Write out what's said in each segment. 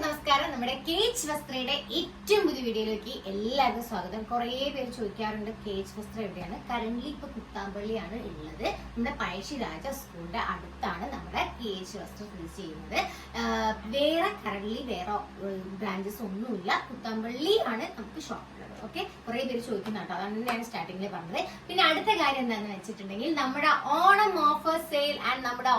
നമസ്കാരം. നമ്മുടെ കേച്ച് വസ്ത്രയുടെ ഏറ്റവും പുതിയ വീഡിയോയിലേക്ക് എല്ലാവർക്കും സ്വാഗതം. കുറേ പേര് ചോദിക്കാറുണ്ട് കേച്ച് വസ്ത്രം എവിടെയാണ്. കറന്റ് ഇപ്പൊ കുത്താമ്പള്ളിയാണ് ഉള്ളത്. നമ്മുടെ പഴശ്ശിരാജ സ്കൂളിന്റെ അടുത്താണ് നമ്മുടെ കേച്ച് വസ്ത്രം സ്ഥിതി ചെയ്യുന്നത്. വേറെ ബ്രാഞ്ചസ് ഒന്നുമില്ല. കുത്താമ്പള്ളി ആണ് നമുക്ക് ഷോപ്പ് ഉള്ളത്. ഓക്കെ, കുറെ പേര് ചോദിക്കുന്നുണ്ടോ, അതാണ് സ്റ്റാർട്ടിങ്ങിൽ പറഞ്ഞത്. പിന്നെ അടുത്ത കാര്യം എന്താണെന്ന് വെച്ചിട്ടുണ്ടെങ്കിൽ നമ്മുടെ ഓണം ഓഫർ സെയിൽ ആൻഡ് നമ്മുടെ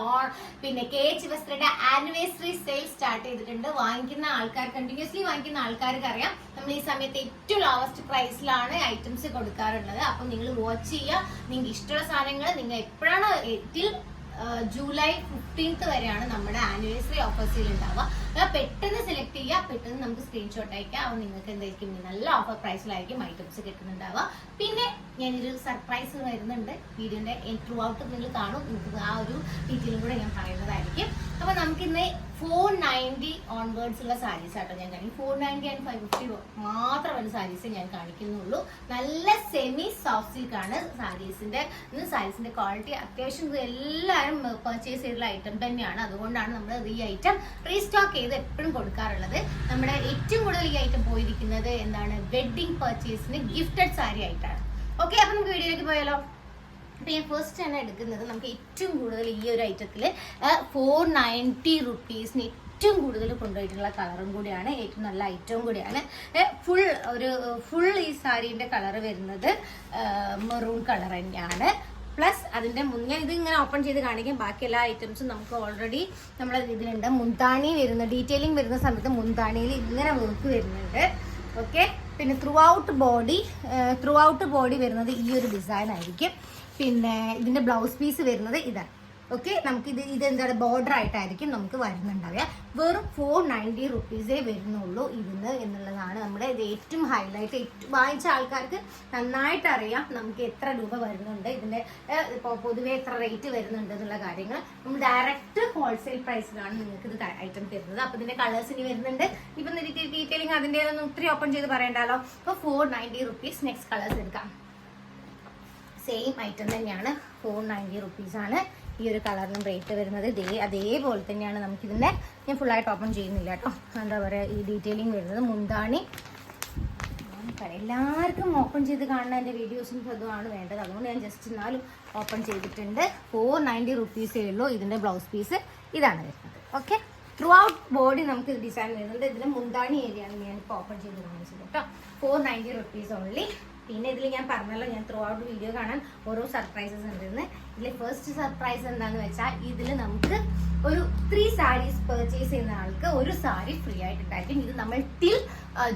പിന്നെ കേച്ച് വസ്ത്രയുടെ ആനിവേഴ്സറി സെയിൽ സ്റ്റാർട്ട് ചെയ്തിട്ടുണ്ട്. വാങ്ങിക്കുന്ന ആൾക്കാർ, കണ്ടിന്യൂസ്ലി വാങ്ങിക്കുന്ന ആൾക്കാർക്ക് അറിയാം നമ്മൾ ഈ സമയത്ത് ഏറ്റവും ലോവസ്റ്റ് പ്രൈസിലാണ് ഐറ്റംസ് കൊടുക്കാറുള്ളത്. അപ്പൊ നിങ്ങൾ വാച്ച് ചെയ്യുക. നിങ്ങൾക്ക് ഇഷ്ടമുള്ള സാധനങ്ങൾ നിങ്ങൾ എപ്പോഴാണ് ജൂലൈ 15th വരെയാണ് നമ്മുടെ ആനിവേഴ്സറി ഓഫർ സെയിൽ ഉണ്ടാവുക. പെട്ടെന്ന് സെലക്ട് ചെയ്യുക, പെട്ടെന്ന് നമുക്ക് സ്ക്രീൻഷോട്ട് അയക്കാം. അപ്പോൾ നിങ്ങൾക്ക് എന്തായിരിക്കും നല്ല ഓഫർ പ്രൈസിലായിരിക്കും ഐറ്റംസ് കിട്ടുന്നുണ്ടാവുക. പിന്നെ ഞാനൊരു സർപ്രൈസ് വരുന്നുണ്ട്. വീഡിയോന്റെ ത്രൂ ഔട്ട് നിങ്ങൾ കാണും. നിങ്ങൾക്ക് ആ ഒരു ഡീറ്റെയിലും കൂടെ ഞാൻ പറയുന്നതായിരിക്കും. അപ്പൊ നമുക്കിന്ന് 490 ഓൺവേർഡ്സ് ഉള്ള സാരീസ് ആട്ടോ ഞാൻ കാണിക്കും. 490 ആൻഡ് 550 മാത്രമാണ് സാരീസ് ഞാൻ കാണിക്കുന്നുള്ളൂ. നല്ല സെമി സോഫ്റ്റ് സിൽക്ക് ആണ് സാരീസിന്റെ ക്വാളിറ്റി. അത്യാവശ്യം എല്ലാവരും പർച്ചേസ് ചെയ്തിട്ടുള്ള ഐറ്റം തന്നെയാണ്. അതുകൊണ്ടാണ് നമ്മൾ ഈ ഐറ്റം റീസ്റ്റോക്ക് ചെയ്ത് എപ്പോഴും കൊടുക്കാറുള്ളത്. നമ്മുടെ ഏറ്റവും കൂടുതൽ ഈ ഐറ്റം പോയിരിക്കുന്നത് എന്താണ്, വെഡിങ് പർച്ചേസിന് ഗിഫ്റ്റഡ് സാരി ആയിട്ടാണ്. ഓക്കെ, അപ്പൊ നമുക്ക് വീഡിയോയിലേക്ക് പോയാലോ. അപ്പൊ ഞാൻ ഫസ്റ്റ് തന്നെ എടുക്കുന്നത് നമുക്ക് ഏറ്റവും കൂടുതൽ ഈ ഒരു ഐറ്റത്തില് 490 റുപ്പീസിന് ഏറ്റവും കൂടുതൽ കൊണ്ടുപോയിട്ടുള്ള കളറും കൂടിയാണ്. ഏറ്റവും നല്ല ഐറ്റവും കൂടിയാണ്. ഫുൾ ഈ സാരീന്റെ കളർ വരുന്നത് മെറൂൺ കളർ തന്നെയാണ്. പ്ലസ് അതിന്റെ മുന്നേ ഇത് ഇങ്ങനെ ഓപ്പൺ ചെയ്ത് കാണിക്കാം. ബാക്കി എല്ലാ ഐറ്റംസും നമുക്ക് ഓൾറെഡി നമ്മുടെ ഇതിലുണ്ട്. മുന്താണി വരുന്ന ഡീറ്റെയിലിംഗ് വരുന്ന സമയത്ത് മുന്താണിയിൽ ഇങ്ങനെ വർക്ക് വരുന്നുണ്ട്. ഓക്കെ, പിന്നെ ത്രൂ ഔട്ട് ബോഡി വരുന്നത് ഈ ഒരു ഡിസൈൻ ആയിരിക്കും. പിന്നെ ഇതിന്റെ ബ്ലൗസ് പീസ് വരുന്നത് ഇതാണ്. ഓക്കെ, നമുക്ക് ഇത് എന്താണ് ബോർഡർ ആയിട്ടായിരിക്കും നമുക്ക് വരുന്നുണ്ടാവുക. വെറും 490 റുപ്പീസേ വരുന്നുള്ളൂ ഇതിന് എന്നുള്ളതാണ് നമ്മുടെ ഇത് ഏറ്റവും ഹൈലൈറ്റ്. വാങ്ങിച്ച ആൾക്കാർക്ക് നന്നായിട്ട് അറിയാം നമുക്ക് എത്ര രൂപ വരുന്നുണ്ട്, ഇതിന്റെ പൊതുവെ എത്ര റേറ്റ് വരുന്നുണ്ട് എന്നുള്ള കാര്യങ്ങൾ. നമ്മൾ ഡയറക്റ്റ് ഹോൾസെയിൽ പ്രൈസിലാണ് നിങ്ങൾക്ക് ഇത് ഐറ്റം തരുന്നത്. അപ്പൊ ഇതിന്റെ കളേഴ്സ് ഇനി വരുന്നുണ്ട്. ഇപ്പൊ ഡീറ്റെയിലിംഗ് അതിന്റെ ഒന്നും ഒത്തിരി ഓപ്പൺ ചെയ്ത് പറയണ്ടല്ലോ. അപ്പൊ 490 റുപ്പീസ്. നെക്സ്റ്റ് കളേഴ്സ് എടുക്കാം. സെയിം ഐറ്റം തന്നെയാണ്, 490 റുപ്പീസാണ് ഈ ഒരു കളറിനും റേറ്റ് വരുന്നത്. അതേപോലെ തന്നെയാണ് നമുക്കിതിൻ്റെ, ഞാൻ ഫുള്ളായിട്ട് ഓപ്പൺ ചെയ്യുന്നില്ല കേട്ടോ. എന്താ പറയുക, ഈ ഡീറ്റെയിലിംഗ് വരുന്നത് മുന്താണി. എല്ലാവർക്കും ഓപ്പൺ ചെയ്ത് കാണുന്ന എൻ്റെ വീഡിയോസും അതുമാണ് വേണ്ടത്. അതുകൊണ്ട് ഞാൻ ജസ്റ്റ് എന്നാലും ഓപ്പൺ ചെയ്തിട്ടുണ്ട്. 490 റുപ്പീസേ ഉള്ളൂ. ഇതിൻ്റെ ബ്ലൗസ് പീസ് ഇതാണ് വരുന്നത്. ഓക്കെ, ത്രൂ ഔട്ട് ബോഡി നമുക്ക് ഡിസൈൻ വരുന്നുണ്ട്. ഇതിൻ്റെ മുന്താണി ഏരിയയാണ് ഞാനിപ്പോൾ ഓപ്പൺ ചെയ്ത് കാണിച്ചത് കേട്ടോ. 490 റുപ്പീസ് ഓൺലി. പിന്നെ ഇതിൽ ഞാൻ പറഞ്ഞല്ലോ, ഞാൻ ത്രൂ ഔട്ട് വീഡിയോ കാണാൻ ഓരോ സർപ്രൈസസ് ഉണ്ടെന്ന്. ഇതിൽ ഫസ്റ്റ് സർപ്രൈസ് എന്താണെന്ന് വെച്ചാൽ ഇതിൽ നമുക്ക് ഒരു 3 സാരീസ് പർച്ചേസ് ചെയ്യുന്ന ആൾക്ക് ഒരു സാരി ഫ്രീ ആയിട്ടുണ്ടായിരിക്കും. ഇത് നമ്മൾ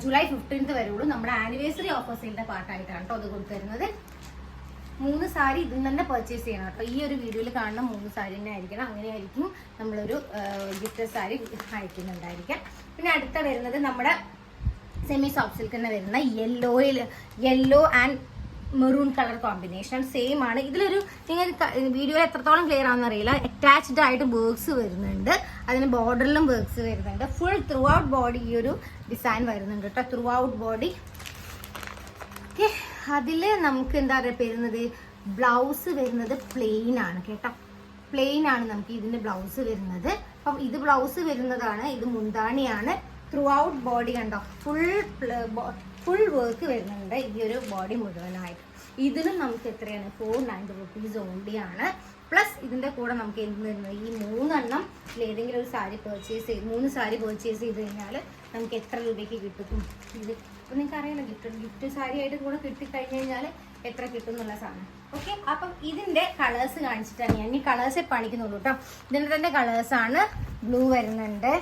ജൂലൈ 15th വരെയുള്ളൂ. നമ്മുടെ ആനിവേഴ്സറി ഓഫർ സെയിലിന്റെ പാർട്ടായിട്ടാണ് കേട്ടോ അത് കൊടുത്തിരുന്നത്. 3 സാരി ഇതിൽ തന്നെ പർച്ചേസ് ചെയ്യണം കേട്ടോ. ഈ ഒരു വീഡിയോയിൽ കാണുന്ന 3 സാരി തന്നെ ആയിരിക്കണം. അങ്ങനെയായിരിക്കും നമ്മളൊരു ഗിഫ്റ്റ് സാരി അയക്കുന്നുണ്ടായിരിക്കാം. പിന്നെ അടുത്ത വരുന്നത് നമ്മുടെ സെമി സോഫ്റ്റ് സിൽക്ക് തന്നെ വരുന്ന yellow and maroon colour combination same ആണ്. ഇതിലൊരു നിങ്ങൾക്ക് വീഡിയോയിൽ എത്രത്തോളം ക്ലിയർ ആണെന്ന് അറിയില്ല, അറ്റാച്ച്ഡ് ആയിട്ട് വർക്ക്സ് വരുന്നുണ്ട്. അതിന് ബോർഡറിലും വർക്ക്സ് വരുന്നുണ്ട്. ഫുൾ ത്രൂ ഔട്ട് ബോഡി ഈ ഒരു ഡിസൈൻ വരുന്നുണ്ട് കേട്ടോ. Through out body. ഓക്കെ, അതിൽ നമുക്ക് എന്താ പറയുക വരുന്നത്, ബ്ലൗസ് വരുന്നത് പ്ലെയിൻ ആണ് കേട്ടോ. പ്ലെയിൻ ആണ് നമുക്ക് ഇതിന്റെ ബ്ലൗസ് വരുന്നത്. അപ്പം ഇത് ബ്ലൗസ് വരുന്നതാണ്. ഇത് മുന്താണിയാണ്. ത്രൂ ഔട്ട് ബോഡി കണ്ടോ, ഫുൾ വർക്ക് വരുന്നുണ്ട് ഈ ഒരു ബോഡി മുഴുവനായിട്ട്. ഇതിനും നമുക്ക് എത്രയാണ്, 490 റുപ്പീസ് ഓൺലിയാണ്. പ്ലസ് ഇതിന്റെ കൂടെ നമുക്ക് എന്ത് വരുന്നത്, ഈ 3 എണ്ണം ഏതെങ്കിലും ഒരു സാരി പർച്ചേസ് ചെയ്ത് 3 സാരി പർച്ചേസ് ചെയ്ത് കഴിഞ്ഞാൽ നമുക്ക് എത്ര രൂപയ്ക്ക് കിട്ടും. ഇത് ഇപ്പം നിങ്ങൾക്ക് അറിയാലോ, ഗിഫ്റ്റ് സാരി ആയിട്ട് കൂടെ കിട്ടിക്കഴിഞ്ഞ് കഴിഞ്ഞാൽ എത്ര കിട്ടും എന്നുള്ള സാധനം. ഓക്കെ, അപ്പം ഇതിന്റെ കളേഴ്സ് കാണിച്ചിട്ടാണ് ഞാൻ ഈ കളേഴ്സേ കാണിക്കുന്നുള്ളൂ കേട്ടോ. ഇതിന്റെ തന്നെ കളേഴ്സാണ്. ബ്ലൂ വരുന്നുണ്ട്,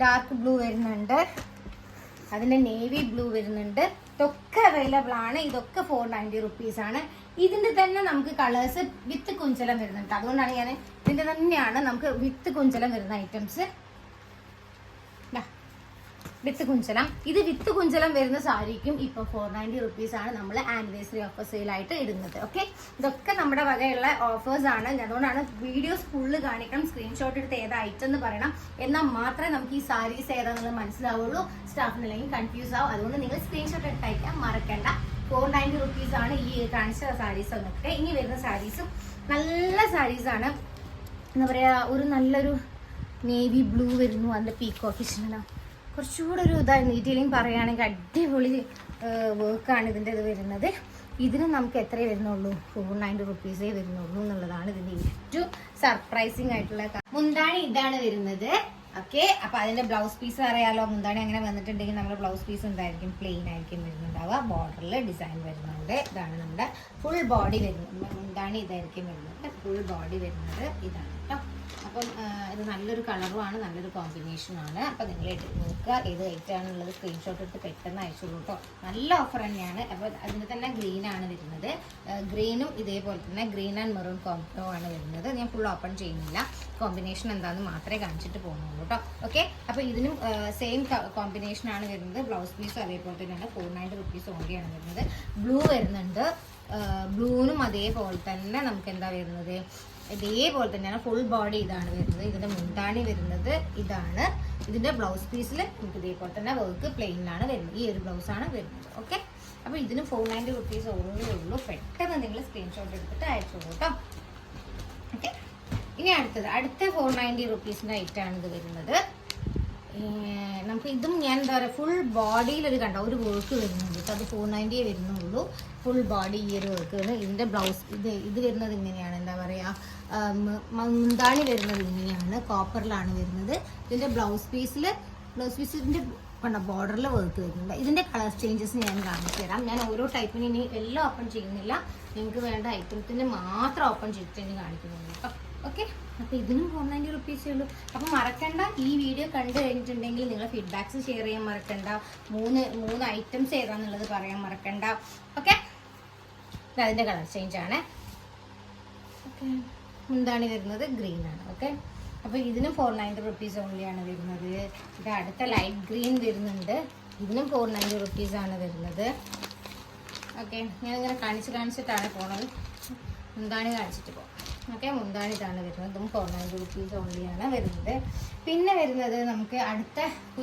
ഡാർക്ക് ബ്ലൂ വരുന്നുണ്ട്, അതിന്റെ നേവി ബ്ലൂ വരുന്നുണ്ട്. ഇതൊക്കെ അവൈലബിൾ ആണ്. ഇതൊക്കെ 490 റുപ്പീസാണ്. ഇതിന്റെ തന്നെ നമുക്ക് കളേഴ്സ് വിത്ത് കുഞ്ചലം വരുന്നുണ്ട്. അതുകൊണ്ടാണ് ഞാൻ ഇതിന്റെ തന്നെയാണ് നമുക്ക് വിത്ത് കുഞ്ചലം വരുന്ന ഐറ്റംസ്. വിത്ത് കുഞ്ചലം, ഇത് വിത്ത് കുഞ്ചലം വരുന്ന സാരിക്കും ഇപ്പൊ 490 റുപ്പീസാണ് നമ്മൾ ആനിവേഴ്സറി ഓഫർ സെയിലായിട്ട് ഇടുന്നത്. ഓക്കെ, ഇതൊക്കെ നമ്മുടെ വകയുള്ള ഓഫേഴ്സ് ആണ്. അതുകൊണ്ടാണ് വീഡിയോസ് ഫുള്ള് കാണിക്കണം, സ്ക്രീൻഷോട്ട് എടുത്ത് ഏതാ ഐറ്റം എന്ന് പറയണം. എന്നാൽ മാത്രമേ നമുക്ക് ഈ സാരീസ് ഏതാണെന്നുള്ളത് മനസ്സിലാവുള്ളൂ. സ്റ്റാഫിനല്ലെങ്കിൽ കൺഫ്യൂസ് ആവും. അതുകൊണ്ട് നിങ്ങൾ സ്ക്രീൻഷോട്ട് എടുത്ത് അയക്കാൻ മറക്കണ്ട. 490 റുപ്പീസാണ് ഈ കാണിച്ച സാരീസ് എന്നൊക്കെ. ഇനി വരുന്ന സാരീസും നല്ല സാരീസാണ്. എന്താ പറയുക, ഒരു നല്ലൊരു നേവി ബ്ലൂ വരുന്നു. അതിൻ്റെ പീക്കോ ഫിഷിന് കുറച്ചുകൂടെ ഒരു ഇതായി ഡീറ്റെയിലിംഗ് പറയുകയാണെങ്കിൽ അടിപൊളി വർക്കാണ് ഇതിൻ്റെ ഇത് വരുന്നത്. ഇതിന് നമുക്ക് എത്രയേ വരുന്നുള്ളൂ, 490 റുപ്പീസേ വരുന്നുള്ളൂ എന്നുള്ളതാണ് ഇതിൻ്റെ ഏറ്റവും സർപ്രൈസിങ് ആയിട്ടുള്ള. മുന്താണി ഇതാണ് വരുന്നത്. ഓക്കെ, അപ്പൊ അതിന്റെ ബ്ലൗസ് പീസ് അറിയാലോ. മുന്താണി അങ്ങനെ വന്നിട്ടുണ്ടെങ്കിൽ നമ്മുടെ ബ്ലൗസ് പീസ് എന്തായിരിക്കും, പ്ലെയിൻ ആയിരിക്കും വരുന്നുണ്ടാവുക. ബോർഡറിൽ ഡിസൈൻ വരുന്നുണ്ട്. ഇതാണ് നമ്മുടെ ഫുൾ ബോഡി വരുന്നത്. മുന്താണി ഇതായിരിക്കും വരുന്നത്. ഫുൾ ബോഡി വരുന്നത് ഇതാണ് കേട്ടോ. അപ്പം ഇത് നല്ലൊരു കളറുമാണ്, നല്ലൊരു കോമ്പിനേഷനാണ്. അപ്പം നിങ്ങൾ നോക്കുക ഏത് ഐറ്റാണുള്ളത്, സ്ക്രീൻഷോട്ട് എടുത്ത് പെട്ടെന്ന് അയച്ചോളൂ കേട്ടോ. നല്ല ഓഫർ തന്നെയാണ്. അപ്പോൾ അതിന് തന്നെ ഗ്രീൻ ആണ് വരുന്നത്. ഗ്രീനും ഇതേപോലെ തന്നെ ഗ്രീൻ ആൻഡ് മെറൂൺ കോംബോ ആണ് വരുന്നത്. ഞാൻ ഫുൾ ഓപ്പൺ ചെയ്യുന്നില്ല, കോമ്പിനേഷൻ എന്താണെന്ന് മാത്രമേ കാണിച്ചിട്ട് പോകുന്നുള്ളൂ കേട്ടോ. ഓക്കെ, അപ്പോൾ ഇതിനും സെയിം കോമ്പിനേഷനാണ് വരുന്നത്. ബ്ലൗസ് പീസും അതേപോലെ തന്നെയാണ്. 490 റുപ്പീസ് ഓൺലിയാണ് വരുന്നത്. ബ്ലൂ വരുന്നുണ്ട്. ബ്ലൂവിനും അതേപോലെ തന്നെ നമുക്ക് എന്താ വരുന്നത്, ഇതേപോലെ തന്നെയാണ്. ഫുൾ ബോഡി ഇതാണ് വരുന്നത്. ഇതിന്റെ മുന്താണി വരുന്നത് ഇതാണ്. ഇതിന്റെ ബ്ലൗസ് പീസിൽ നമുക്ക് ഇതേപോലെ തന്നെ വർക്ക് പ്ലെയിനിലാണ് വരുന്നത്. ഈ ഒരു ബ്ലൗസാണ് വരുന്നത്. ഓക്കെ, അപ്പോൾ ഇതിന് 490 റുപ്പീസ് ഓൺലി ഉള്ളൂ. പെട്ടെന്ന് നിങ്ങൾ സ്ക്രീൻഷോട്ട് എടുത്തിട്ട് അയച്ചോളൂ കേട്ടോ. ഓക്കെ, ഇനി അടുത്ത 490 റുപ്പീസിന്റെ ഐറ്റാണ് ഇത് വരുന്നത്. നമുക്ക് ഇതും ഞാൻ എന്താ പറയുക, ഫുൾ ബോഡിയിൽ ഒരു ഒരു വർക്ക് വരുന്നുണ്ട്. അത് 490 വരുന്നുള്ളൂ. ഫുൾ ബോഡി ഈ ഒരു വർക്ക് വരുന്നത്. ഇതിൻ്റെ ബ്ലൗസ് ഇത് വരുന്നത് ഇങ്ങനെയാണ്, എന്താ പറയുക, മുന്താണി വരുന്നത് ഇങ്ങനെയാണ്, കോപ്പറിലാണ് വരുന്നത്. ഇതിൻ്റെ ബ്ലൗസ് പീസിൻ്റെ ബോർഡറിൽ വർക്ക് വരുന്നുണ്ട്. ഇതിൻ്റെ കളർ ചേഞ്ചസ് ഞാൻ കാണിച്ചു തരാം. ഞാൻ ഓരോ ടൈപ്പിന് ഇനി എല്ലാം ഓപ്പൺ ചെയ്യുന്നില്ല, നിങ്ങൾക്ക് വേണ്ട ഐറ്റംസിന് മാത്രം ഓപ്പൺ ചെയ്തിട്ട് കാണിക്കുന്നുണ്ട് കേട്ടോ. ഓക്കെ, അപ്പോൾ ഇതിനും 490 റുപ്പീസേ ഉള്ളൂ. അപ്പം മറക്കണ്ട, ഈ വീഡിയോ കണ്ടു കഴിഞ്ഞിട്ടുണ്ടെങ്കിൽ നിങ്ങൾ ഫീഡ്ബാക്സ് ഷെയർ ചെയ്യാൻ മറക്കണ്ട. മൂന്ന് ഐറ്റംസ് ഏതാണെന്നുള്ളത് പറയാൻ മറക്കണ്ട. ഓക്കെ, അതിൻ്റെ കളർ ചേഞ്ച് ആണ്. ഓക്കെ, മുന്താണി വരുന്നത് ഗ്രീൻ ആണ്. ഓക്കെ, അപ്പോൾ ഇതിനും 490 റുപ്പീസ് ഓൺലിയാണ് വരുന്നത്. ഇത് അടുത്ത ലൈറ്റ് ഗ്രീൻ വരുന്നുണ്ട്. ഇതിനും 490 റുപ്പീസാണ് വരുന്നത്. ഓക്കെ, ഞാനിങ്ങനെ കാണിച്ചിട്ടാണ് പോണത്. മുന്താണി കാണിച്ചിട്ട് പോകാം. ഓക്കെ, മുന്താണി ഇതാണ് വരുന്നത്. ഇതും 490 റുപ്പീസ് ഓൺലിയാണ് വരുന്നത്. പിന്നെ വരുന്നത് നമുക്ക് അടുത്ത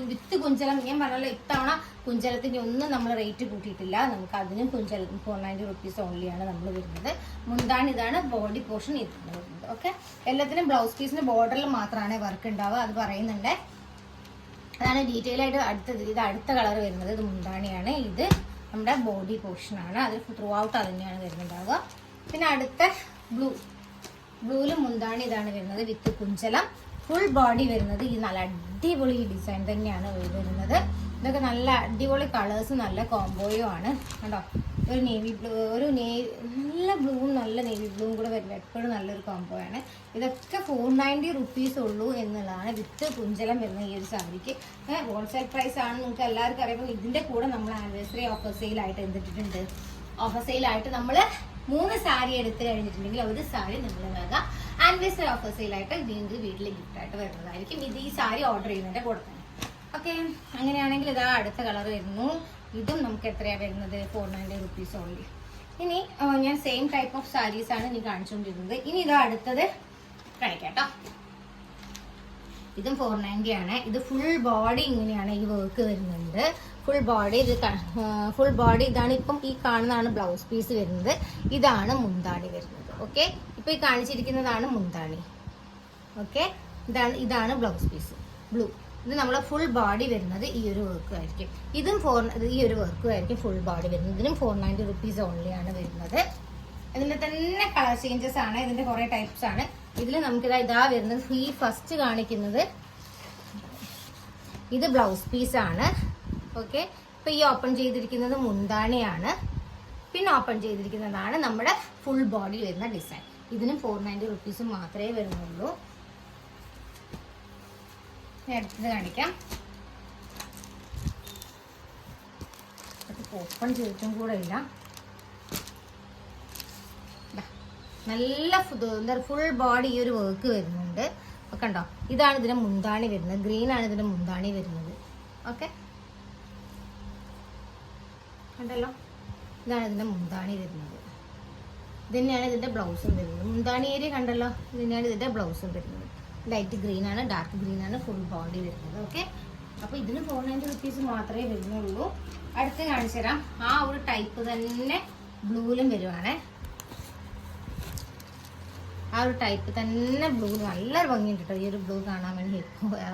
വിത്ത് കുഞ്ചലം. ഞാൻ പറഞ്ഞല്ലോ, ഇത്തവണ കുഞ്ചലത്തിൻ്റെ ഒന്നും നമ്മൾ റേറ്റ് കൂട്ടിയിട്ടില്ല. നമുക്ക് അതിനും 490 റുപ്പീസ് ഓൺലിയാണ് നമ്മൾ വരുന്നത്. മുന്താണി ഇതാണ്, ബോഡി പോർഷൻ ഇതാണ് വരുന്നത്. ഓക്കെ, എല്ലാത്തിനും ബ്ലൗസ് പീസിന് ബോർഡറിൽ മാത്രമാണ് വർക്ക് ഉണ്ടാവുക, അത് പറയുന്നുണ്ട്. അതാണ് ഡീറ്റെയിൽ ആയിട്ട് ഇത് അടുത്ത കളർ വരുന്നത്. ഇത് മുന്താണിയാണ്, ഇത് നമ്മുടെ ബോഡി പോർഷനാണ്. അത് ത്രൂ ഔട്ട് അത് തന്നെയാണ് വരുന്നുണ്ടാവുക. പിന്നെ അടുത്ത ബ്ലൂവിൽ മുന്താണി ഇതാണ് വരുന്നത്, വിത്ത് കുഞ്ചലം. ഫുൾ ബോഡി വരുന്നത് ഈ നല്ല അടിപൊളി ഡിസൈൻ തന്നെയാണ് വരുന്നത്. ഇതൊക്കെ നല്ല അടിപൊളി കളേഴ്സ്, നല്ല കോംബോയും ആണ് കേട്ടോ. ഒരു നേവി ബ്ലൂ, നല്ല ബ്ലൂവും നല്ല നേവി ബ്ലൂവും കൂടെ വരുന്നത് എപ്പോഴും നല്ലൊരു കോംബോ ആണ്. ഇതൊക്കെ 490 റുപ്പീസ് ഉള്ളൂ എന്നുള്ളതാണ് വിത്ത് കുഞ്ചലം വരുന്ന ഈ ഒരു സാരിക്ക്. ഹോൾസെയിൽ പ്രൈസ് ആണ്, നിങ്ങൾക്ക് എല്ലാവർക്കും അറിയുമ്പോൾ. ഇതിൻ്റെ കൂടെ നമ്മൾ ആനിവേഴ്സറി ഓഫർ സെയിലായിട്ട് എന്തിട്ടുണ്ട്, ഓഫർ സെയിലായിട്ട് നമ്മൾ 3 സാരി എടുത്ത് കഴിഞ്ഞിട്ടുണ്ടെങ്കിൽ ഒരു സാരി നിങ്ങൾ നൽകാം. ആനിവേഴ്സറി ഓഫർ സെയിലായിട്ട് വീണ്ടും വീട്ടിൽ ഗിഫ്റ്റായിട്ട് വരുന്നതായിരിക്കും. ഇത് ഈ സാരി ഓർഡർ ചെയ്യുന്നതിൻ്റെ കൂടെ തന്നെ. ഓക്കെ, അങ്ങനെയാണെങ്കിൽ ഇതാ അടുത്ത കളർ വരുന്നു. ഇതും നമുക്ക് എത്രയാണ് വരുന്നത്, 490 റുപ്പീസ് ഓൺലി. ഇനി ഞാൻ സെയിം ടൈപ്പ് ഓഫ് സാരീസാണ് ഇനി കാണിച്ചുകൊണ്ടിരുന്നത്. ഇനി ഇതാ അടുത്തത് കാണിക്കാട്ടോ. ഇതും 490 ആണ്. ഇത് ഫുൾ ബോഡി ഇങ്ങനെയാണ് ഈ വർക്ക് വരുന്നുണ്ട്. ഫുൾ ബോഡി ഇതാണ്. ഇപ്പം ഈ കാണുന്നതാണ് ബ്ലൗസ് പീസ് വരുന്നത്. ഇതാണ് മുന്താണി വരുന്നത്. ഓക്കെ, ഇപ്പൊ ഈ കാണിച്ചിരിക്കുന്നതാണ് മുന്താണി. ഓക്കെ, ഇതാണ് ബ്ലൗസ് പീസ് ബ്ലൂ. ഇത് നമ്മളെ ഫുൾ ബോഡി വരുന്നത് ഈ ഒരു വർക്കും ആയിരിക്കും. ഇതും ഈ ഒരു വർക്കും ആയിരിക്കും ഫുൾ ബോഡി വരുന്നത്. ഇതിനും 490 റുപ്പീസ് ഓൺലിയാണ് വരുന്നത്. ഇതിന്റെ തന്നെ കളർ ചേഞ്ചസ് ആണ്. ഇതിന്റെ കുറെ ടൈപ്സ് ആണ്. ഇതിൽ നമുക്ക് ഇതാ വരുന്നത്. ഈ ഫസ്റ്റ് കാണിക്കുന്നത് ഇത് ബ്ലൗസ് പീസ് ആണ്. ഓക്കെ, ഇപ്പൊ ഈ ഓപ്പൺ ചെയ്തിരിക്കുന്നത് മുന്താണിയാണ്. പിന്നെ ഓപ്പൺ ചെയ്തിരിക്കുന്നതാണ് നമ്മുടെ ഫുൾ ബോഡി വരുന്ന ഡിസൈൻ. ഇതിനും 490 റുപ്പീസ് മാത്രമേ വരുന്നുള്ളൂ. അടുത്തത് കാണിക്കാം. ഓപ്പൺ ചെയ്തിട്ടും കൂടെ ഇല്ല. നല്ല ഫുൾ ബോഡി ഈ ഒരു വർക്ക് വരുന്നുണ്ട്. കണ്ടോ, ഇതാണ് ഇതിന്റെ മുന്താണി വരുന്നത്. ഗ്രീൻ ആണ് ഇതിന്റെ മുന്താണി വരുന്നത്. ഓക്കെ, കണ്ടല്ലോ, ഇതാണ് ഇതിന്റെ മുന്താണി വരുന്നത്. ഇത് തന്നെയാണ് ഇതിന്റെ ബ്ലൗസും വരുന്നത്. മുന്താണി ഏരിയ കണ്ടല്ലോ, ഇത് തന്നെയാണ് ഇതിന്റെ ബ്ലൗസും വരുന്നത്. ലൈറ്റ് ഗ്രീൻ ആണ്, ഡാർക്ക് ഗ്രീൻ ആണ് ഫുൾ ബോഡി വരുന്നത്. ഓക്കെ, അപ്പോൾ ഇതിന് 490 റുപ്പീസ് മാത്രമേ വരുന്നുള്ളൂ. അടുത്ത് കാണിച്ചു തരാം. ആ ഒരു ടൈപ്പ് തന്നെ ബ്ലൂവിലും വരുവാണേ. ആ ഒരു ടൈപ്പ് തന്നെ ബ്ലൂ നല്ലൊരു ഭംഗിയുണ്ട് കേട്ടോ ഈ ഒരു ബ്ലൂ കാണാൻ വേണ്ടി.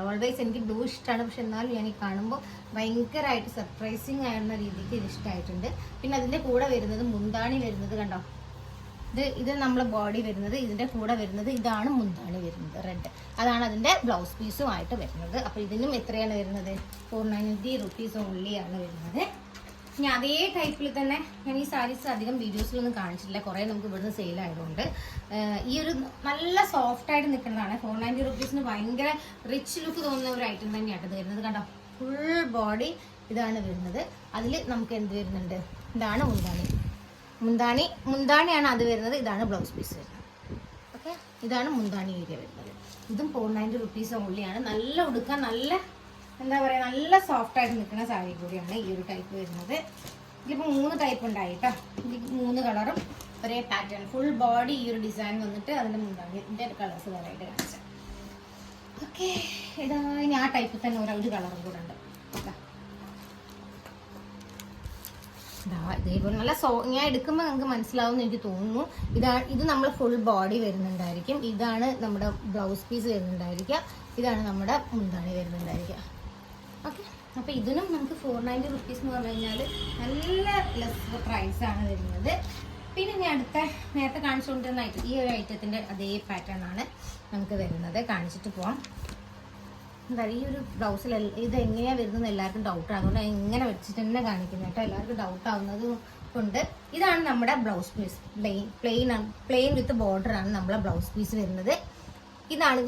ഓൾവേസ് എനിക്ക് ബ്ലൂ ഇഷ്ടമാണ്, പക്ഷെ എന്നാലും ഞാൻ ഈ കാണുമ്പോൾ ഭയങ്കരമായിട്ട് സർപ്രൈസിങ് ആയിരുന്ന രീതിക്ക് ഇത് ഇഷ്ടമായിട്ടുണ്ട്. പിന്നെ അതിൻ്റെ കൂടെ വരുന്നത് മുന്താണി വരുന്നത് കണ്ടോ, ഇത് നമ്മളെ ബോഡി വരുന്നത്, ഇതിൻ്റെ കൂടെ വരുന്നത് ഇതാണ് മുന്താണി വരുന്നത് റെഡ്. അതാണ് അതിൻ്റെ ബ്ലൗസ് പീസുമായിട്ട് വരുന്നത്. അപ്പോൾ ഇതിനും എത്രയാണ് വരുന്നത്? 490 rupees ഓൺലിയാണ് വരുന്നത്. ഇനി അതേ ടൈപ്പിൽ തന്നെ ഞാൻ ഈ സാരീസ് അധികം വീഡിയോസിലൊന്നും കാണിച്ചിട്ടില്ല, കുറേ നമുക്ക് ഇവിടുന്ന് സെയിൽ ആയതുകൊണ്ട്. ഈ ഒരു നല്ല സോഫ്റ്റ് ആയിട്ട് നിൽക്കുന്നതാണ്. 490 rupees ഭയങ്കര റിച്ച് ലുക്ക് തോന്നുന്ന ഒരു ഐറ്റം തന്നെയാണ് ഇത് വരുന്നത്. കണ്ടോ, ഫുൾ ബോഡി ഇതാണ് വരുന്നത്. അതിൽ നമുക്ക് എന്ത് വരുന്നുണ്ട്? ഇതാണ് മുന്താണിയാണ് അത് വരുന്നത്. ഇതാണ് ബ്ലൗസ് പീസ് വരുന്നത്. ഓക്കെ, ഇതാണ് മുന്താണി ഏരിയ വരുന്നത്. ഇതും 490 rupees ഓൺലിയാണ്. നല്ല ഉടുക്കാൻ നല്ല എന്താ പറയുക, നല്ല സോഫ്റ്റ് ആയിട്ട് നിൽക്കുന്ന സാരി കൂടിയാണ് ഈ ഒരു ടൈപ്പ് വരുന്നത്. ഇതിപ്പോൾ 3 ടൈപ്പ് ഉണ്ടായി കേട്ടോ. ഇത് 3 കളറും ഒരേ പാറ്റേൺ, ഫുൾ ബോഡി ഈ ഒരു ഡിസൈൻ വന്നിട്ട് അതിൻ്റെ മുന്താണി ഇതിൻ്റെ കളേഴ്സ് വേറെയായിട്ട് കാണിച്ചാൽ. ഓക്കെ, ഇതാ ഇനി ആ ടൈപ്പിൽ തന്നെ ഒരു കളറും കൂടെ ഉണ്ട്. ഇതേപോലെ നല്ല ഞാൻ എടുക്കുമ്പോൾ നിങ്ങൾക്ക് മനസ്സിലാവുമെന്ന് എനിക്ക് തോന്നുന്നു. ഇത് നമ്മൾ ഫുൾ ബോഡി വരുന്നുണ്ടായിരിക്കും. ഇതാണ് നമ്മുടെ ബ്ലൗസ് പീസ് വരുന്നുണ്ടായിരിക്കുക. ഇതാണ് നമ്മുടെ മുന്താണി വരുന്നുണ്ടായിരിക്കുക. ഓക്കെ, അപ്പോൾ ഇതിനും നമുക്ക് 490 rupees എന്ന് പറഞ്ഞു കഴിഞ്ഞാൽ നല്ല ലെസ് പ്രൈസാണ് വരുന്നത്. പിന്നെ ഞാൻ നേരത്തെ കാണിച്ചുകൊണ്ടിരുന്ന ഐറ്റം, ഈ ഒരു ഐറ്റത്തിൻ്റെ അതേ പാറ്റേൺ ആണ് നമുക്ക് വരുന്നത്. കാണിച്ചിട്ട് പോവാം. എന്താ ഈ ഒരു ബ്ലൗസിൽ ഇത് എങ്ങനെയാണ് വരുന്നത് എല്ലാവർക്കും ഡൗട്ടാണ്, അതുകൊണ്ട് ഇങ്ങനെ വെച്ചിട്ട് തന്നെ കാണിക്കുന്നത് കേട്ടോ. എല്ലാവർക്കും ഡൗട്ട് ആവുന്നത് കൊണ്ട് ഇതാണ് നമ്മുടെ ബ്ലൗസ് പീസ്. പ്ലെയിൻ വിത്ത് ബോർഡറാണ് നമ്മളെ ബ്ലൗസ് പീസ് വരുന്നത്. ഇതാണ്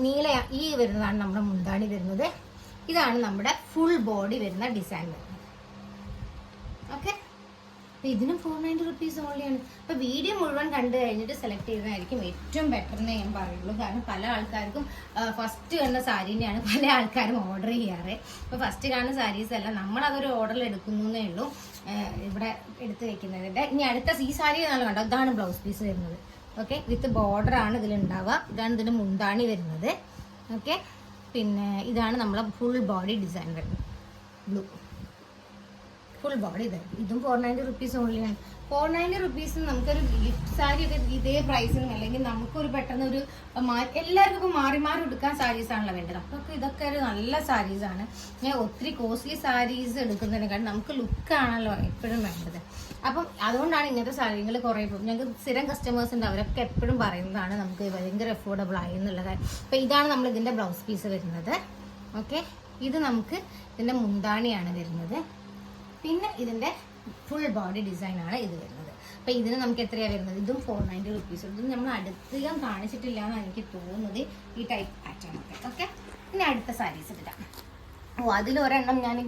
ഈ വരുന്നതാണ് നമ്മുടെ മുന്താണി വരുന്നത്. ഇതാണ് നമ്മുടെ ഫുൾ ബോഡി വരുന്ന ഡിസൈൻ വരുന്നത്. ഓക്കെ, ഇതിനും 490 rupees ഓൺലിയാണ്. അപ്പോൾ വീഡിയോ മുഴുവൻ കണ്ടു കഴിഞ്ഞിട്ട് സെലക്ട് ചെയ്യുന്നതായിരിക്കും ഏറ്റവും ബെറ്റർ എന്നേ ഞാൻ പറയുള്ളൂ. കാരണം പല ആൾക്കാർക്കും ഫസ്റ്റ് കണ്ട സാരീനെയാണ് പല ആൾക്കാരും ഓർഡർ ചെയ്യാറ്. അപ്പോൾ ഫസ്റ്റ് കാണുന്ന സാരീസ് അല്ല, നമ്മളതൊരു ഓർഡറിൽ എടുക്കുന്നേ ഉള്ളൂ ഇവിടെ എടുത്ത് വെക്കുന്നതിൻ്റെ. ഇനി അടുത്ത ഈ സാരി നല്ല കണ്ടോ, ഇതാണ് ബ്ലൗസ് പീസ് വരുന്നത്. ഓക്കെ, വിത്ത് ബോർഡറാണ് ഇതിലുണ്ടാവുക. ഇതാണ് ഇതിൻ്റെ മുന്താണി വരുന്നത്. ഓക്കെ, പിന്നെ ഇതാണ് നമ്മളെ ഫുൾ ബോഡി ഡിസൈൻ വരുന്നത്. ബ്ലൂ ഫുൾ ബോഡി ഇതും 490 rupees ഓൺലിയാണ്. 490 rupees നമുക്കൊരു ഗിഫ്റ്റ് സാരി ഒക്കെ ഇതേ പ്രൈസിനും, അല്ലെങ്കിൽ നമുക്കൊരു പെട്ടെന്ന് ഒരു എല്ലാവർക്കും മാറി മാറി എടുക്കാൻ സാരീസാണല്ലോ വേണ്ടത്. അപ്പോൾ ഇതൊക്കെ ഒരു നല്ല സാരീസാണ്. ഞാൻ ഒത്തിരി കോസ്റ്റ്ലി സാരീസ് എടുക്കുന്നതിനേക്കാൾ നമുക്ക് ലുക്കാണല്ലോ എപ്പോഴും വേണ്ടത്. അപ്പം അതുകൊണ്ടാണ് ഇങ്ങനത്തെ സാരികൾ കുറേ ഞങ്ങൾക്ക് സ്ഥിരം കസ്റ്റമേഴ്സ് ഉണ്ട്, അവരൊക്കെ എപ്പോഴും പറയുന്നതാണ് നമുക്ക് ഭയങ്കര അഫോർഡബിൾ ആയി എന്നുള്ള കാര്യം. അപ്പോൾ ഇതാണ് നമ്മൾ ഇതിൻ്റെ ബ്ലൗസ് പീസ് വരുന്നത്. ഓക്കെ, ഇത് നമുക്ക് ഇതിൻ്റെ മുന്താണിയാണ് വരുന്നത്. പിന്നെ ഇതിൻ്റെ ഫുൾ ബോഡി ഡിസൈനാണ് ഇത് വരുന്നത്. അപ്പോൾ ഇതിന് നമുക്ക് എത്രയാണ് വരുന്നത്? ഇതും 490 rupees. ഇതും നമ്മൾ അടുത്തധികം കാണിച്ചിട്ടില്ല എന്നാണ് എനിക്ക് തോന്നുന്നത്, ഈ ടൈപ്പ് പാറ്റേൺ ഒക്കെ. ഓക്കെ, ഇനി അടുത്ത സാരീസ് ഇടാം. അതിലൊരെണ്ണം ഞാൻ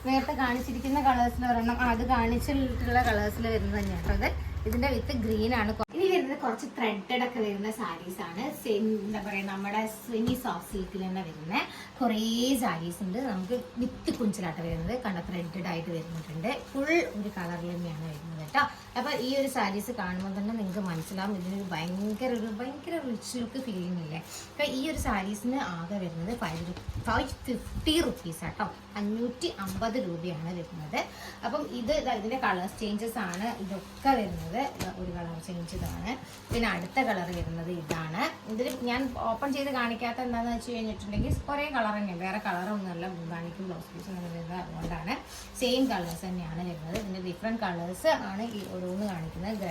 നേരത്തെ കാണിച്ചിരിക്കുന്ന കളേഴ്സിൽ ഒരെണ്ണം, അത് കാണിച്ചിട്ടുള്ള കളേഴ്സിൽ വരുന്നത് തന്നെയാണ് കേട്ടോ. ഇതിൻ്റെ വിത്ത് ഗ്രീൻ ആണ്. ഇനി വരുന്നത് കുറച്ച് ത്രെഡഡ് ഒക്കെ വരുന്ന സാരീസ് ആണ്. എന്താ പറയുക, നമ്മുടെ സെമി സോഫ്റ്റ് സിൽക്കിൽ തന്നെ വരുന്ന കുറേ സാരീസ് ഉണ്ട്. നമുക്ക് വിത്ത് കുഞ്ചിലാട്ട് വരുന്നത് കണ്ട ത്രെഡഡ് ആയിട്ട് വരുന്നുണ്ട്. ഫുൾ ഒരു കളറിൽ തന്നെയാണ് വരുന്നത് കേട്ടോ. അപ്പോൾ ഈ ഒരു സാരീസ് കാണുമ്പോൾ തന്നെ നിങ്ങൾക്ക് മനസ്സിലാവും ഇതിനൊരു ഭയങ്കര റിച്ച് ലുക്ക് ഫീലിംഗ് ഇല്ലേ. അപ്പോൾ ഈ ഒരു സാരീസിന് ആകെ വരുന്നത് 550 rupees കേട്ടോ. 550 രൂപയാണ് വരുന്നത്. അപ്പം ഇതിൻ്റെ കളേഴ്സ് ചേഞ്ചസ് ആണ് ഇതൊക്കെ വരുന്നത്. ഒരു കളർ ചേഞ്ച് ഇതാണ്. പിന്നെ അടുത്ത കളർ വരുന്നത് ഇതാണ്. ഇതിൽ ഞാൻ ഓപ്പൺ ചെയ്ത് കാണിക്കാത്ത എന്താണെന്ന് വെച്ച് കഴിഞ്ഞിട്ടുണ്ടെങ്കിൽ കുറേ കളർ തന്നെയാണ്, വേറെ കളറൊന്നുമല്ല മുന്താണിക്കും ബ്ലൗസ് പീസും വരുന്നത്. അതുകൊണ്ടാണ് സെയിം കളേഴ്സ് തന്നെയാണ് വരുന്നത്. ഇതിൻ്റെ ഡിഫറെൻറ്റ് കളേഴ്സ് ആണ് ഈ ഓരോന്ന് കാണിക്കുന്നത്.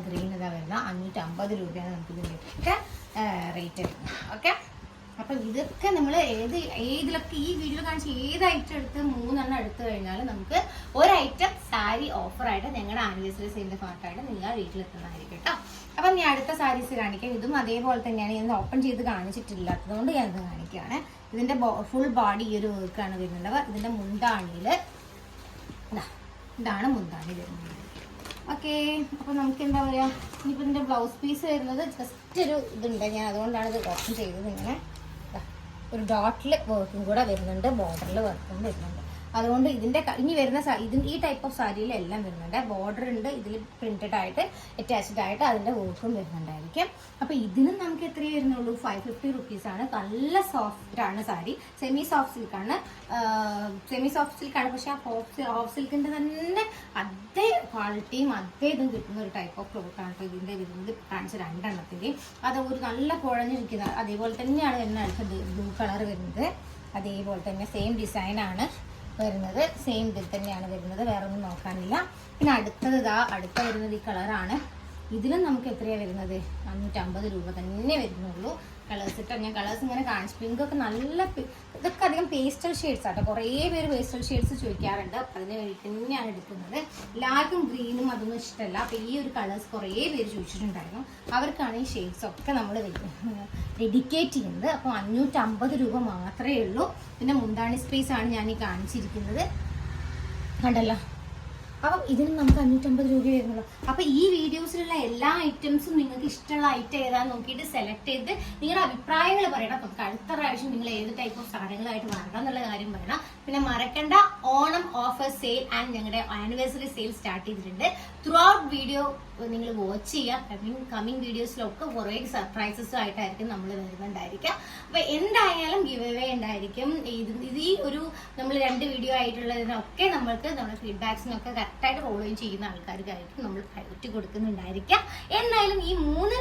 ഗ്രീൻ ഇതാ വരുന്നത് 550 രൂപയാണ് നമുക്ക് ഇതിൻ്റെയൊക്കെ റേറ്റ് വരുന്നത്. ഓക്കെ, അപ്പം ഇതൊക്കെ നമ്മൾ ഏതിലൊക്കെ ഈ വീഡിയോ കാണിച്ച് ഏത് ഐറ്റം എടുത്ത് 3 എണ്ണം എടുത്തു കഴിഞ്ഞാൽ നമുക്ക് ഒരു ഐറ്റം സാരി ഓഫറായിട്ട് ഞങ്ങളുടെ ആനിവേഴ്സറി സെയിലിൻ്റെ പാർട്ടായിട്ട് നിങ്ങൾ വീട്ടിലെത്തുന്നതായിരിക്കും കേട്ടോ. അപ്പം ഞാൻ അടുത്ത സാരീസ് കാണിക്കാം. ഇതും അതേപോലെ തന്നെയാണ്. ഞാൻ ഓപ്പൺ ചെയ്ത് കാണിച്ചിട്ടില്ലാത്തതുകൊണ്ട് ഞാനിത് കാണിക്കുകയാണ്. ഇതിൻ്റെ ഫുൾ ബോഡി ഈ ഒരു വർക്കാണ് വരുന്നത്. ഇതിൻ്റെ മുന്താണിയിൽ ഇതാണ് മുന്താണി വരുന്നത്. ഓക്കെ, അപ്പോൾ നമുക്ക് എന്താ പറയുക, ഇനിയിപ്പോൾ ഇതിൻ്റെ ബ്ലൗസ് പീസ് വരുന്നത് ജസ്റ്റ് ഒരു ഇതുണ്ട്, ഞാൻ അതുകൊണ്ടാണ് ഇത് ഓപ്പൺ ചെയ്തത്. ഇങ്ങനെ ഒരു ഡോട്ടിൽ വർക്കും കൂടെ വരുന്നുണ്ട്, ബോർഡറിൽ വർക്കും വരുന്നുണ്ട്. അതുകൊണ്ട് ഇതിന്റെ ഇനി വരുന്ന ഈ ടൈപ്പ് ഓഫ് സാരിയിൽ എല്ലാം വരുന്നുണ്ട്. ബോർഡർ ഉണ്ട്, ഇതിൽ പ്രിന്റഡ് ആയിട്ട് അറ്റാച്ച്ഡ് ആയിട്ട് അതിന്റെ വർക്കും വരുന്നുണ്ടായിരിക്കും. അപ്പൊ ഇതിനും നമുക്ക് എത്രയേ വരുന്നുള്ളൂ? 550 റുപ്പീസാണ്. നല്ല സോഫ്റ്റ് ആണ് സാരി, സെമി സോഫ്റ്റ് സിൽക്കാണ്. പക്ഷെ ആ ഹാഫ് സിൽക്കിന്റെ തന്നെ അതേ ക്വാളിറ്റിയും അതേ ഇതും കിട്ടുന്ന ഒരു ടൈപ്പ് ഓഫ് ക്ലോത്ത് ആണ് ഇതിന്റെ വരുന്നത്. കാണിച്ച രണ്ടെണ്ണത്തിന്റെയും അത് ഒരു നല്ല കുഴഞ്ഞിരിക്കുന്ന അതേപോലെ തന്നെയാണ് വരുന്ന അടുത്ത ബ്ലൂ കളർ വരുന്നത്. അതേപോലെ തന്നെ സെയിം ഡിസൈൻ ആണ് വരുന്നത്, സെയിം ഇതിൽ തന്നെയാണ് വരുന്നത്, വേറെ ഒന്നും നോക്കാനില്ല. പിന്നെ അടുത്ത വരുന്നത് ഈ കളറാണ്. ഇതിലും നമുക്ക് എത്രയാണ് വരുന്നത്? 550 രൂപ തന്നെ വരുന്നുള്ളൂ. കളേഴ്സ് ഇട്ട് ഞാൻ കളേഴ്സ് ഇങ്ങനെ കാണിച്ചു. പിങ്ക് ഒക്കെ നല്ല ഇതൊക്കെ അധികം പേസ്റ്റൽ ഷെയ്ഡ്സ് ആട്ടോ. കുറേ പേര് പേസ്റ്റൽ ഷെയ്ഡ്സ് ചോദിക്കാറുണ്ട്, അപ്പം അതിന് വേണ്ടി തന്നെയാണ് എടുക്കുന്നത്. എല്ലാവർക്കും ഗ്രീനും അതൊന്നും ഇഷ്ടമല്ല. അപ്പം ഈ ഒരു കളേഴ്സ് കുറേ പേര് ചോദിച്ചിട്ടുണ്ടായിരുന്നു. അവർക്കാണ് ഈ ഷെയ്ഡ്സ് ഒക്കെ നമ്മൾ ഡെഡിക്കേറ്റ് ചെയ്യുന്നത്. അപ്പോൾ 550 രൂപ മാത്രമേ ഉള്ളൂ. പിന്നെ മുന്താണി സ്പേസ് ആണ് ഞാൻ ഈ കാണിച്ചിരിക്കുന്നത്, കണ്ടല്ലോ. അപ്പം ഇതിന് നമുക്ക് 550 രൂപ വരുന്നുള്ളൂ. അപ്പം ഈ വീഡിയോസിലുള്ള എല്ലാ ഐറ്റംസും നിങ്ങൾക്ക് ഇഷ്ടമുള്ള ഐറ്റം ഏതാന്ന് നോക്കിയിട്ട് സെലക്ട് ചെയ്ത് നിങ്ങളുടെ അഭിപ്രായങ്ങൾ പറയണം. നമുക്ക് അടുത്ത പ്രാവശ്യം നിങ്ങൾ ഏത് ടൈപ്പ് ഓഫ് സാധനങ്ങളായിട്ട് വരണം എന്നുള്ള കാര്യം പറയണം. പിന്നെ മറക്കണ്ട, ഓണം ഓഫർ സെയിൽ ആൻഡ് ഞങ്ങളുടെ ആനിവേഴ്സറി സെയിൽ സ്റ്റാർട്ട് ചെയ്തിട്ടുണ്ട്. ത്രൂ ഔട്ട് വീഡിയോ നിങ്ങൾ വാച്ച് ചെയ്യുക. കമ്മിങ് വീഡിയോസിലൊക്കെ കുറേ സർപ്രൈസസും ആയിട്ടായിരിക്കും നമ്മൾ വരുന്നുണ്ടായിരിക്കുക. അപ്പൊ എന്തായാലും ഗിവ് അവേ ഉണ്ടായിരിക്കും. ഈ ഒരു നമ്മൾ 2 വീഡിയോ ആയിട്ടുള്ളതിനൊക്കെ നമ്മൾക്ക് നമ്മുടെ ഫീഡ്ബാക്സിനൊക്കെ കറക്റ്റായിട്ട് ഫോളോ ചെയ്യുന്ന ആൾക്കാർക്കായിരിക്കും നമ്മൾ പ്രയോറിറ്റി കൊടുക്കുന്നുണ്ടായിരിക്കുക. എന്തായാലും ഈ 3